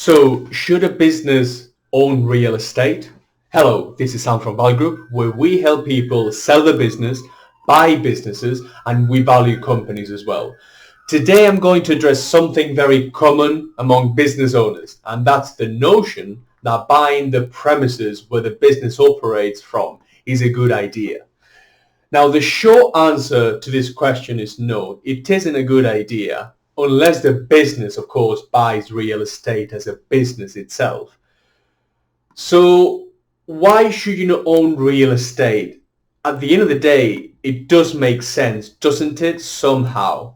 So, should a business own real estate? Hello, this is Sam from Value Group, where we help people sell their business, buy businesses, and we value companies as well. Today, I'm going to address something very common among business owners, and that's the notion that buying the premises where the business operates from is a good idea. Now, the short answer to this question is no, it isn't a good idea unless the business, of course, buys real estate as a business itself. So why should you not own real estate? At the end of the day, it does make sense, doesn't it, somehow?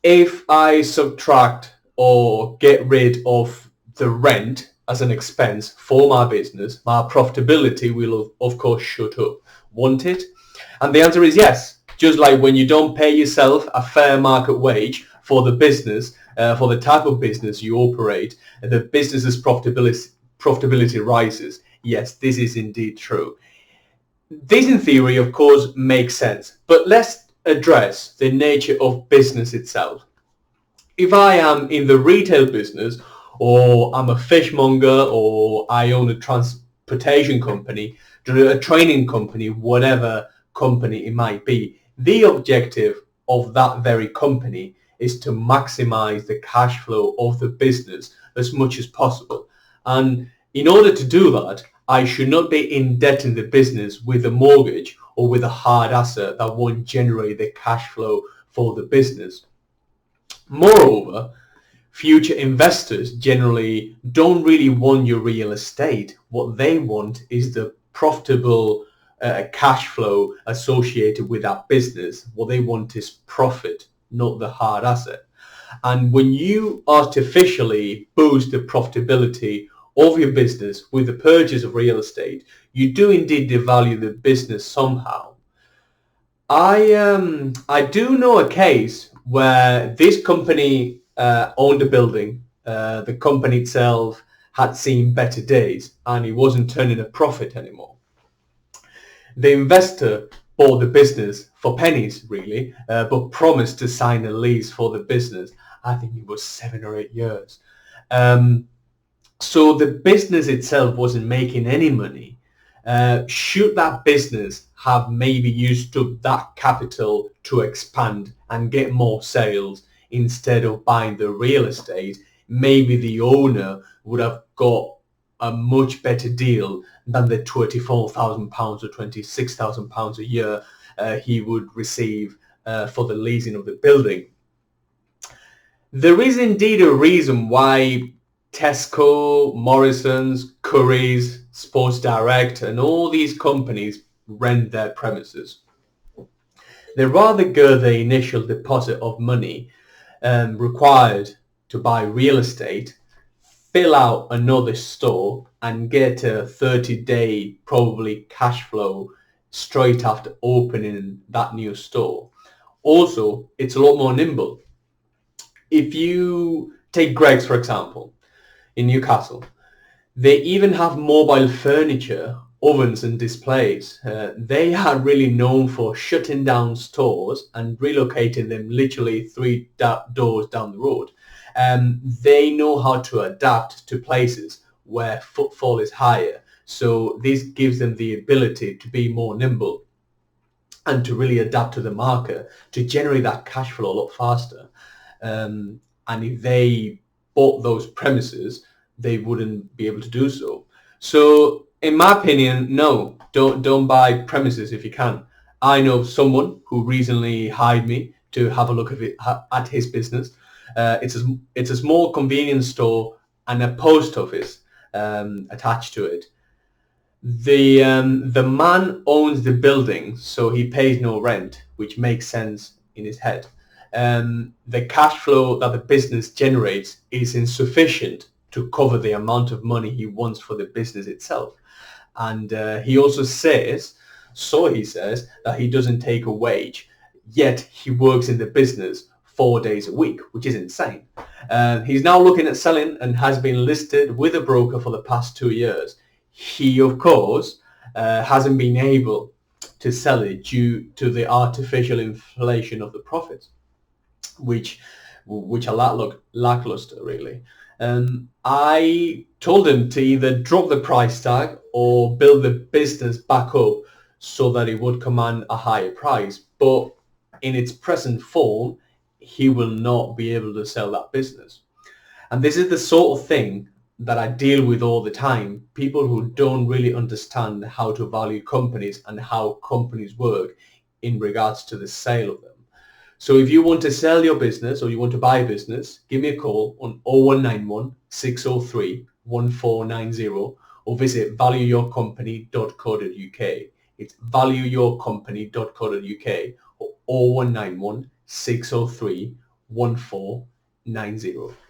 If I subtract or get rid of the rent as an expense for my business, my profitability will, of course, shoot up, won't it? And the answer is yes. Just like when you don't pay yourself a fair market wage for the business, for the type of business you operate, the business's profitability rises. Yes, this is indeed true. This in theory, of course, makes sense. But let's address the nature of business itself. If I am in the retail business, or I'm a fishmonger, or I own a transportation company, a training company, whatever company it might be, the objective of that very company is to maximize the cash flow of the business as much as possible. And in order to do that, I should not be indebting the business with a mortgage or with a hard asset that won't generate the cash flow for the business. Moreover, future investors generally don't really want your real estate. What they want is the profitable cash flow associated with that business. What they want is profit, not the hard asset. And when you artificially boost the profitability of your business with the purchase of real estate, you do indeed devalue the business somehow. I do know a case where this company owned a building. The company itself had seen better days and it wasn't turning a profit anymore. The investor bought the business for pennies, really, but promised to sign a lease for the business. I think it was 7 or 8 years. So the business itself wasn't making any money. Should that business have maybe used up that capital to expand and get more sales instead of buying the real estate, maybe the owner would have got a much better deal than the £24,000 or £26,000 a year he would receive for the leasing of the building. There is indeed a reason why Tesco, Morrison's, Currys, Sports Direct and all these companies rent their premises. They rather gird the initial deposit of money required to buy real estate, fill out another store and get a 30-day probably cash flow straight after opening that new store. Also, it's a lot more nimble. If you take Greggs, for example, in Newcastle, they even have mobile furniture, ovens and displays. They are really known for shutting down stores and relocating them literally 3 doors down the road. They know how to adapt to places where footfall is higher. So this gives them the ability to be more nimble and to really adapt to the market, to generate that cash flow a lot faster. And if they bought those premises, they wouldn't be able to do so. So in my opinion, no, don't buy premises if you can. I know someone who recently hired me to have a look at his business. It's a small convenience store and a post office attached to it. The man owns the building, so he pays no rent, which makes sense in his head. The cash flow that the business generates is insufficient to cover the amount of money he wants for the business itself. And he also says, that he doesn't take a wage, yet he works in the business 4 days a week, which is insane. He's now looking at selling and has been listed with a broker for the past 2 years. He, of course, hasn't been able to sell it due to the artificial inflation of the profits, which are lackluster, really. I told him to either drop the price tag or build the business back up so that it would command a higher price. But in its present form, he will not be able to sell that business. And this is the sort of thing that I deal with all the time. People who don't really understand how to value companies and how companies work in regards to the sale of them. So if you want to sell your business or you want to buy a business, give me a call on 0191 603 1490 or visit valueyourcompany.co.uk. It's valueyourcompany.co.uk or 0191 603 1490.